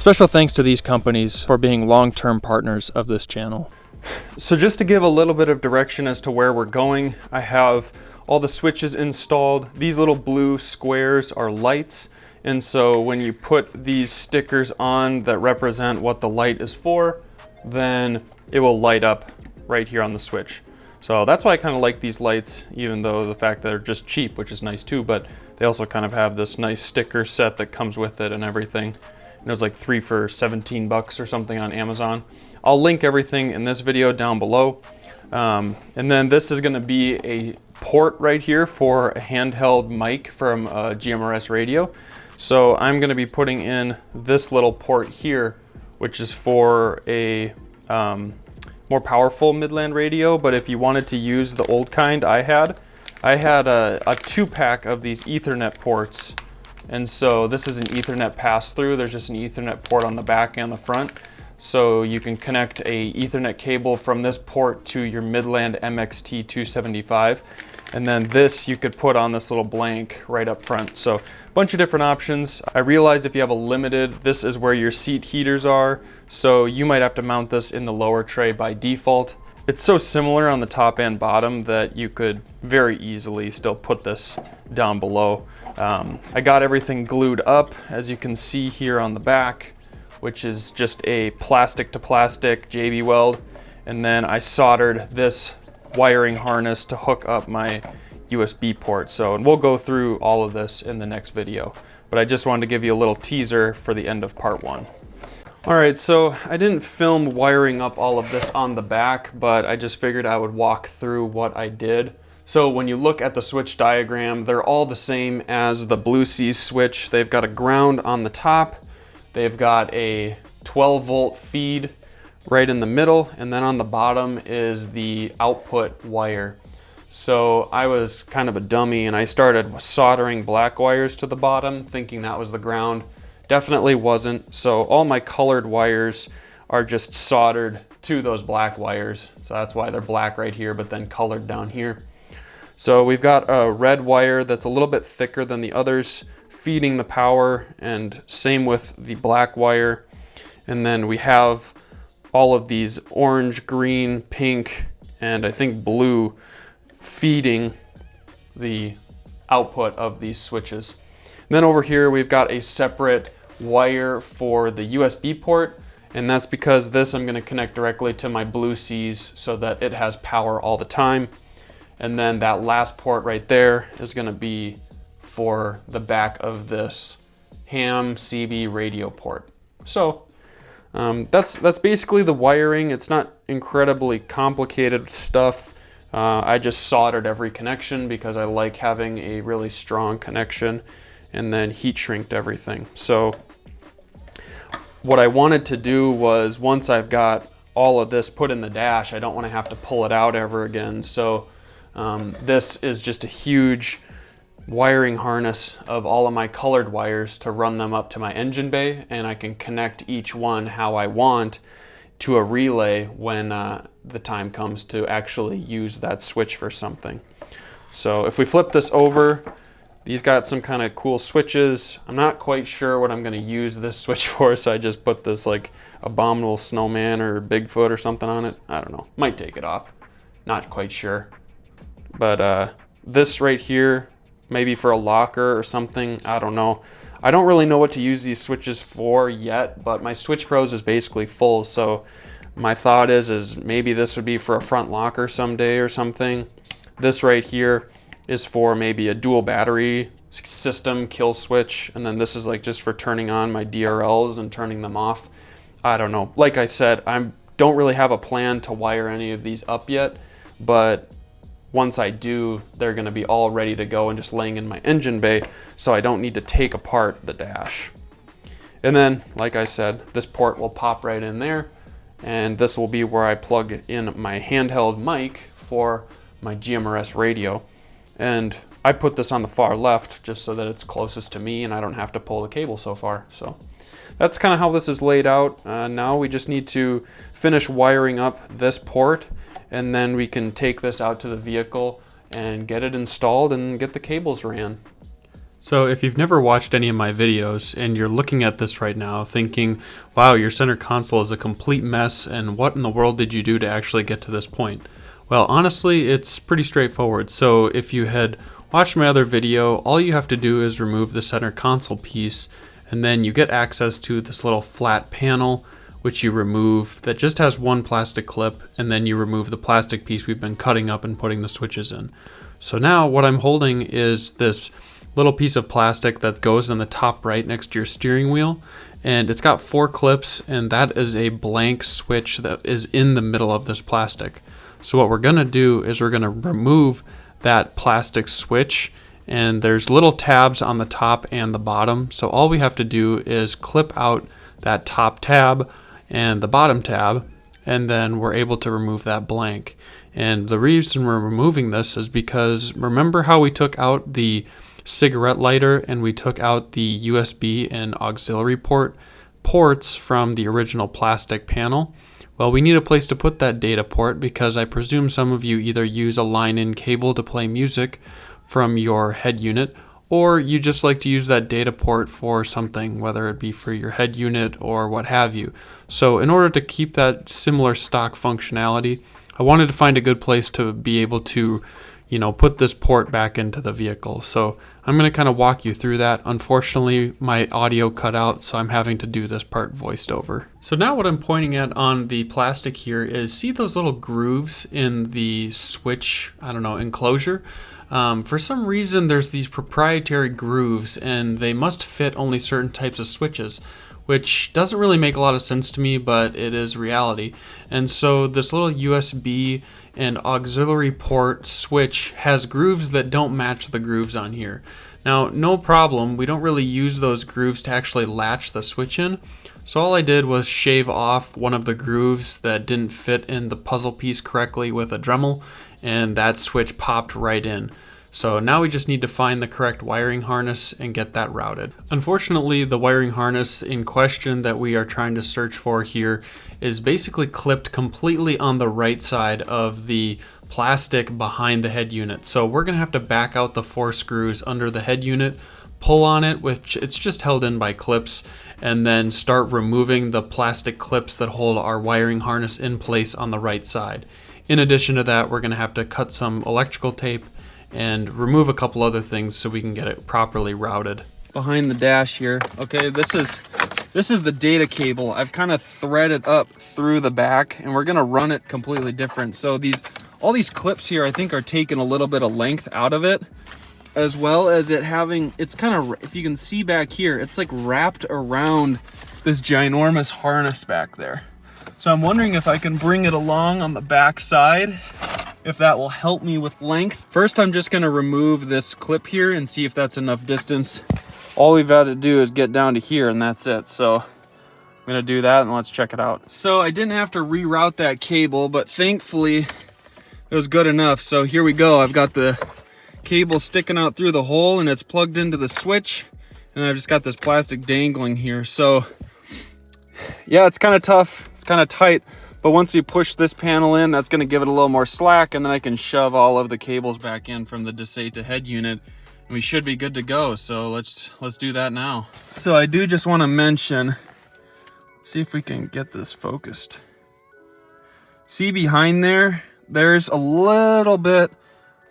Special thanks to these companies for being long-term partners of this channel. So just to give a little bit of direction as to where we're going, I have all the switches installed. These little blue squares are lights. And so when you put these stickers on that represent what the light is for, then it will light up right here on the switch. So that's why I kind of like these lights, even though the fact that they're just cheap, which is nice too, but they also kind of have this nice sticker set that comes with it and everything. And it was like 3 for $17 or something on Amazon. I'll link everything in this video down below. And then this is gonna be a port right here for a handheld mic from a GMRS radio. So I'm gonna be putting in this little port here, which is for a more powerful Midland radio. But if you wanted to use the old kind I had a 2-pack of these Ethernet ports. And so this is an Ethernet pass-through. There's just an Ethernet port on the back and the front. So you can connect a Ethernet cable from this port to your Midland MXT 275. And then this you could put on this little blank right up front. So a bunch of different options. I realize if you have a limited, this is where your seat heaters are. So you might have to mount this in the lower tray by default. It's so similar on the top and bottom that you could very easily still put this down below. I got everything glued up, as you can see here on the back, which is just a plastic to plastic JB weld. And then I soldered this wiring harness to hook up my USB port. So, and we'll go through all of this in the next video, but I just wanted to give you a little teaser for the end of part 1. All right, so I didn't film wiring up all of this on the back, but I just figured I would walk through what I did. So when you look at the switch diagram, they're all the same as the Blue Seas switch. They've got a ground on the top. They've got a 12-volt feed right in the middle, and then on the bottom is the output wire. So I was kind of a dummy and I started soldering black wires to the bottom, thinking that was the ground. Definitely wasn't. So all my colored wires are just soldered to those black wires. So that's why they're black right here, but then colored down here. So we've got a red wire that's a little bit thicker than the others, feeding the power, and same with the black wire. And then we have all of these orange, green, pink, and I think blue feeding the output of these switches. And then over here we've got a separate wire for the USB port, and that's because this I'm going to connect directly to my Blue Seas so that it has power all the time. And then that last port right there is going to be for the back of this ham CB radio port. So that's basically the wiring. It's not incredibly complicated stuff. I just soldered every connection because I like having a really strong connection, and then heat shrinked everything. So what I wanted to do was, once I've got all of this put in the dash, I don't want to have to pull it out ever again. So this is just a huge wiring harness of all of my colored wires to run them up to my engine bay, and I can connect each one how I want to a relay when the time comes to actually use that switch for something. So if we flip this over, these got some kind of cool switches. I'm not quite sure what I'm going to use this switch for, so I just put this like abominable snowman or Bigfoot or something on it. I don't know, might take it off, not quite sure. But this right here, maybe for a locker or something, I don't know. I don't really know what to use these switches for yet, but my Switch Pros is basically full, so my thought is maybe this would be for a front locker someday or something. This right here is for maybe a dual battery system kill switch, and then this is like just for turning on my DRLs and turning them off. I don't know. Like I said, I don't really have a plan to wire any of these up yet, but once I do, they're going to be all ready to go and just laying in my engine bay, so I don't need to take apart the dash. And then, like I said, this port will pop right in there, and this will be where I plug in my handheld mic for my GMRS radio. And I put this on the far left just so that it's closest to me and I don't have to pull the cable so far. So that's kind of how this is laid out. Now we just need to finish wiring up this port, and then we can take this out to the vehicle and get it installed and get the cables ran. So if you've never watched any of my videos and you're looking at this right now thinking, wow, your center console is a complete mess and what in the world did you do to actually get to this point? Well, honestly, it's pretty straightforward. So if you had watched my other video, all you have to do is remove the center console piece and then you get access to this little flat panel which you remove that just has one plastic clip, and then you remove the plastic piece we've been cutting up and putting the switches in. So now what I'm holding is this little piece of plastic that goes in the top right next to your steering wheel, and it's got 4 clips, and that is a blank switch that is in the middle of this plastic. So what we're gonna do is we're gonna remove that plastic switch, and there's little tabs on the top and the bottom. So all we have to do is clip out that top tab and the bottom tab, and then we're able to remove that blank. And the reason we're removing this is because remember how we took out the cigarette lighter and we took out the USB and auxiliary ports from the original plastic panel? Well, we need a place to put that data port because I presume some of you either use a line-in cable to play music from your head unit, or you just like to use that data port for something, whether it be for your head unit or what have you. So in order to keep that similar stock functionality, I wanted to find a good place to be able to, put this port back into the vehicle. So I'm going to kind of walk you through that. Unfortunately, my audio cut out, so I'm having to do this part voiced over. So now what I'm pointing at on the plastic here is, see those little grooves in the switch, enclosure? For some reason, there's these proprietary grooves, and they must fit only certain types of switches, which doesn't really make a lot of sense to me, but it is reality. And so this little USB and auxiliary port switch has grooves that don't match the grooves on here. Now, no problem, we don't really use those grooves to actually latch the switch in. So all I did was shave off one of the grooves that didn't fit in the puzzle piece correctly with a Dremel, and that switch popped right in. So now we just need to find the correct wiring harness and get that routed. Unfortunately, the wiring harness in question that we are trying to search for here is basically clipped completely on the right side of the plastic behind the head unit. So we're gonna have to back out the 4 screws under the head unit, pull on it, which it's just held in by clips, and then start removing the plastic clips that hold our wiring harness in place on the right side. In addition to that, we're gonna have to cut some electrical tape and remove a couple other things so we can get it properly routed. Behind the dash here, okay, this is the data cable. I've kind of threaded up through the back, and we're gonna run it completely different. So all these clips here, I think, are taking a little bit of length out of it, as well as it's kind of, if you can see back here, it's like wrapped around this ginormous harness back there. So I'm wondering if I can bring it along on the back side, if that will help me with length. First, I'm just gonna remove this clip here and see if that's enough distance. All we've got to do is get down to here, and that's it. So I'm gonna do that, and let's check it out. So I didn't have to reroute that cable, but thankfully it was good enough. So here we go. I've got the cable sticking out through the hole, and it's plugged into the switch, and then I've just got this plastic dangling here. So yeah, it's kind of tough, it's kind of tight, but once we push this panel in, that's going to give it a little more slack, and then I can shove all of the cables back in from the Desata head unit, and we should be good to go. So let's do that now. So I do just want to mention, let's see if we can get this focused. See behind there's a little bit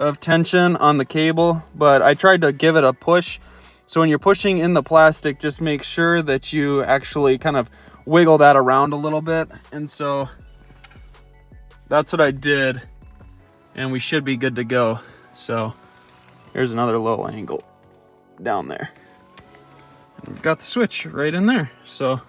of tension on the cable, but I tried to give it a push. So when you're pushing in the plastic, just make sure that you actually kind of wiggle that around a little bit. And so that's what I did, and we should be good to go. So here's another little angle down there, and we've got the switch right in there. So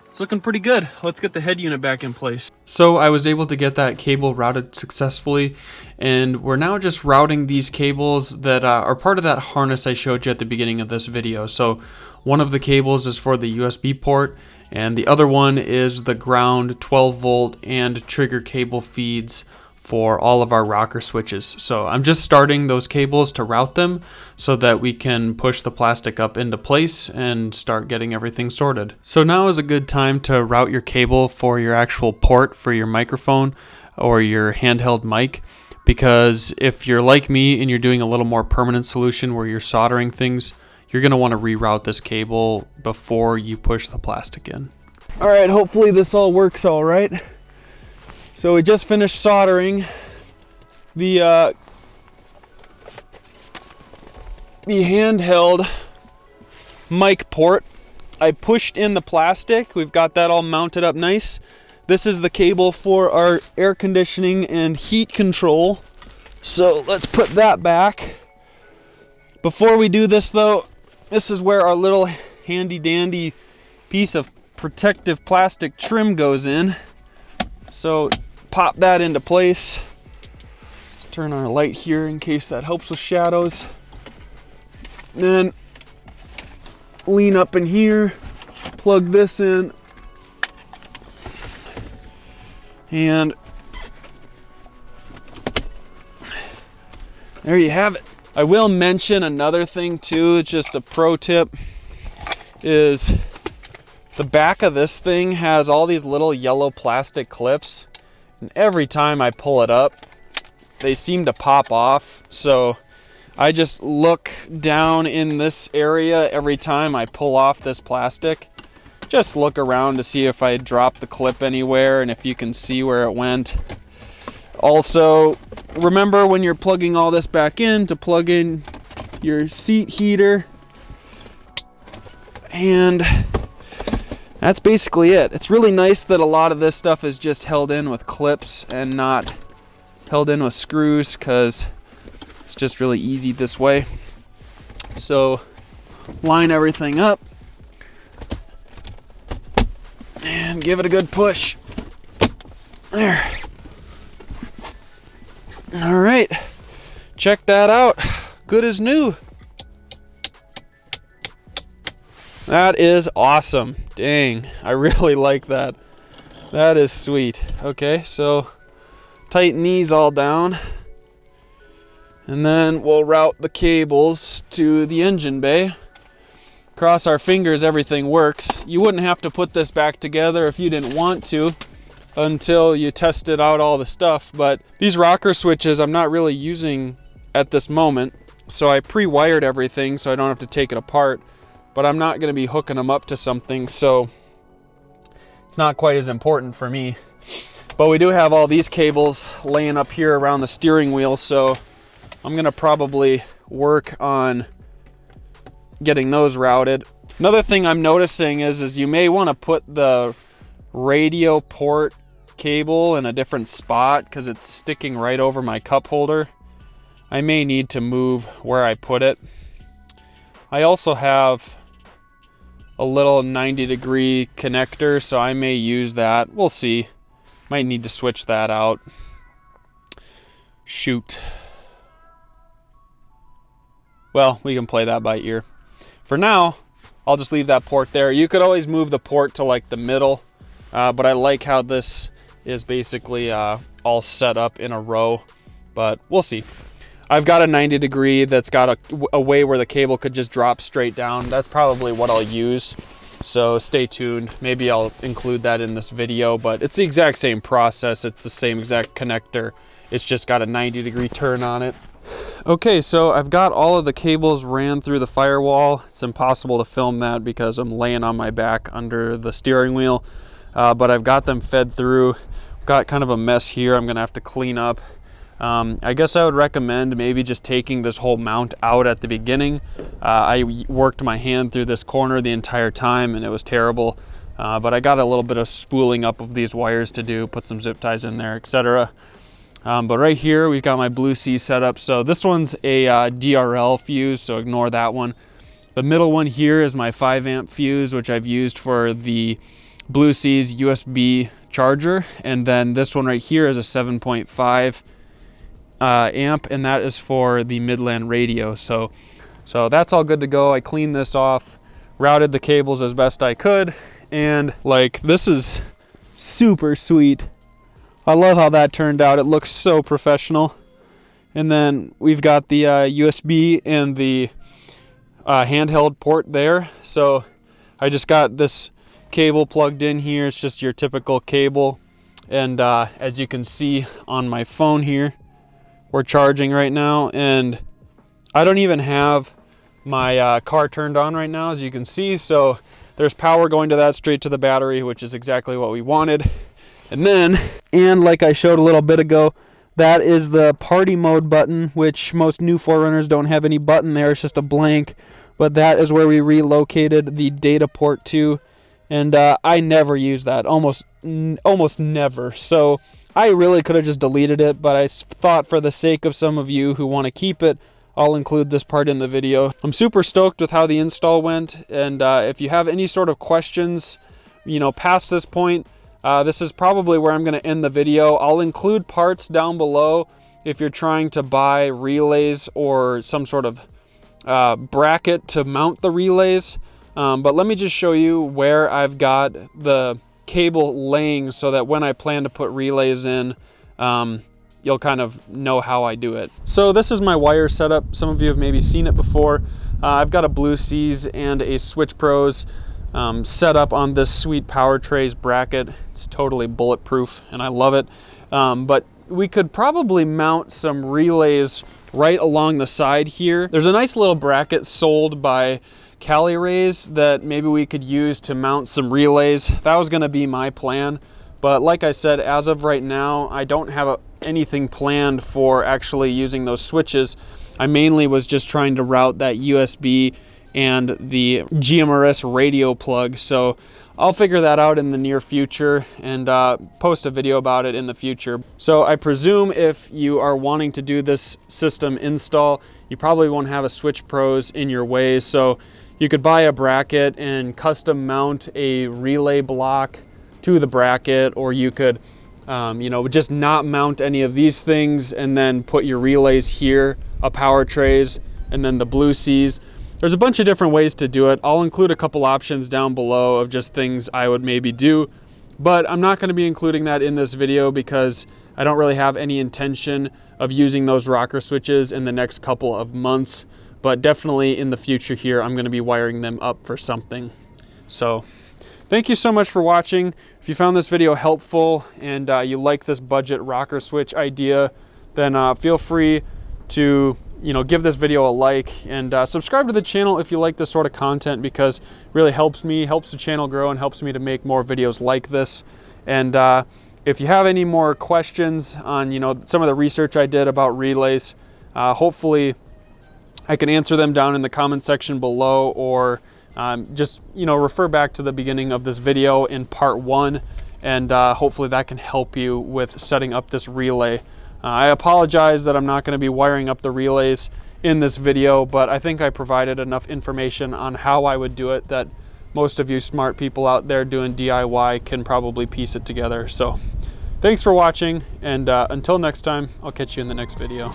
it's looking pretty good. Let's get the head unit back in place. So I was able to get that cable routed successfully, and we're now just routing these cables that are part of that harness I showed you at the beginning of this video. So one of the cables is for the USB port, and the other one is the ground 12 volt and trigger cable feeds for all of our rocker switches. So I'm just starting those cables to route them so that we can push the plastic up into place and start getting everything sorted. So now is a good time to route your cable for your actual port for your microphone or your handheld mic. because if you're like me and you're doing a little more permanent solution where you're soldering things, you're going to want to reroute this cable before you push the plastic in. All right, hopefully this all works all right. So we just finished soldering the handheld mic port. I pushed in the plastic. We've got that all mounted up nice. This is the cable for our air conditioning and heat control. So let's put that back. Before we do this though, this is where our little handy dandy piece of protective plastic trim goes in. So pop that into place. Let's turn our light here in case that helps with shadows. Then lean up in here, plug this in, and there you have it. I will mention another thing too, just a pro tip, is the back of this thing has all these little yellow plastic clips, and every time I pull it up, they seem to pop off. So I just look down in this area every time I pull off this plastic. Just look around to see if I dropped the clip anywhere and if you can see where it went. Also, remember when you're plugging all this back in to plug in your seat heater. And that's basically it. It's really nice that a lot of this stuff is just held in with clips and not held in with screws, because it's just really easy this way. So line everything up and give it a good push. There. All right, check that out. Good as new. That is awesome. Dang, I really like that. That is sweet. Okay, so tighten these all down, and then we'll route the cables to the engine bay. Cross our fingers everything works. You wouldn't have to put this back together if you didn't want to until you tested out all the stuff, but these rocker switches I'm not really using at this moment, so I pre-wired everything so I don't have to take it apart, but I'm not going to be hooking them up to something, so it's not quite as important for me. But we do have all these cables laying up here around the steering wheel, so I'm going to probably work on getting those routed. Another thing I'm noticing is you may want to put the radio port cable in a different spot because it's sticking right over my cup holder. I may need to move where I put it. I also have a little 90-degree connector, so I may use that. We'll see. Might need to switch that out. Shoot. Well, we can play that by ear. For now, I'll just leave that port there. You could always move the port to like the middle, but I like how this is basically all set up in a row, but we'll see. I've got a 90-degree that's got a way where the cable could just drop straight down. That's probably what I'll use, so stay tuned. Maybe I'll include that in this video, but it's the exact same process. It's the same exact connector. It's just got a 90-degree turn on it. Okay, so I've got all of the cables ran through the firewall. It's impossible to film that because I'm laying on my back under the steering wheel, but I've got them fed through. Got kind of a mess here I'm gonna have to clean up. I guess I would recommend maybe just taking this whole mount out at the beginning. I worked my hand through this corner the entire time and it was terrible, but I got a little bit of spooling up of these wires to do, put some zip ties in there, etc. But right here we've got my Blue Sea set up. So this one's a DRL fuse, so ignore that one. The middle one here is my 5 amp fuse, which I've used for the Blue Sea's USB charger, and then this one right here is a 7.5 amp, and that is for the Midland radio. So that's all good to go. I cleaned this off, routed the cables as best I could, and like, this is super sweet. I love how that turned out. It looks so professional. And then we've got the USB and the handheld port there. So I just got this cable plugged in here. It's just your typical cable. And as you can see on my phone here, we're charging right now, and I don't even have my car turned on right now, as you can see. So there's power going to that straight to the battery, which is exactly what we wanted. And like I showed a little bit ago, that is the party mode button, which most new 4Runners don't have any button there. It's just a blank, but that is where we relocated the data port to. And I never use that, almost never. So I really could have just deleted it, but I thought for the sake of some of you who want to keep it, I'll include this part in the video. I'm super stoked with how the install went, and if you have any sort of questions, you know, past this point, this is probably where I'm going to end the video. I'll include parts down below if you're trying to buy relays or some sort of bracket to mount the relays. But let me just show you where I've got the cable laying so that when I plan to put relays in, you'll kind of know how I do it. So this is my wire setup. Some of you have maybe seen it before. I've got a Blue Seas and a Switch Pros set up on this sweet Power Trays bracket. It's totally bulletproof and I love it. But we could probably mount some relays right along the side here. There's a nice little bracket sold by Cali Rays that maybe we could use to mount some relays. That was going to be my plan, but like I said, as of right now, I don't have anything planned for actually using those switches. I mainly was just trying to route that USB and the GMRS radio plug, so I'll figure that out in the near future and post a video about it in the future. So I presume if you are wanting to do this system install, you probably won't have a Switch Pros in your way, so you could buy a bracket and custom mount a relay block to the bracket, or you could, you know, just not mount any of these things and then put your relays here, a Power Trays, and then the Blue Seas. There's a bunch of different ways to do it. I'll include a couple options down below of just things I would maybe do, but I'm not going to be including that in this video because I don't really have any intention of using those rocker switches in the next couple of months. But definitely in the future here, I'm going to be wiring them up for something. So thank you so much for watching. If you found this video helpful and you like this budget rocker switch idea, then feel free to, you know, give this video a like and subscribe to the channel if you like this sort of content, because it really helps me, helps the channel grow, and helps me to make more videos like this. And if you have any more questions on, you know, some of the research I did about relays, hopefully I can answer them down in the comment section below, or just, you know, refer back to the beginning of this video in part 1, and hopefully that can help you with setting up this relay. I apologize that I'm not going to be wiring up the relays in this video, but I think I provided enough information on how I would do it that most of you smart people out there doing DIY can probably piece it together. So thanks for watching, and until next time, I'll catch you in the next video.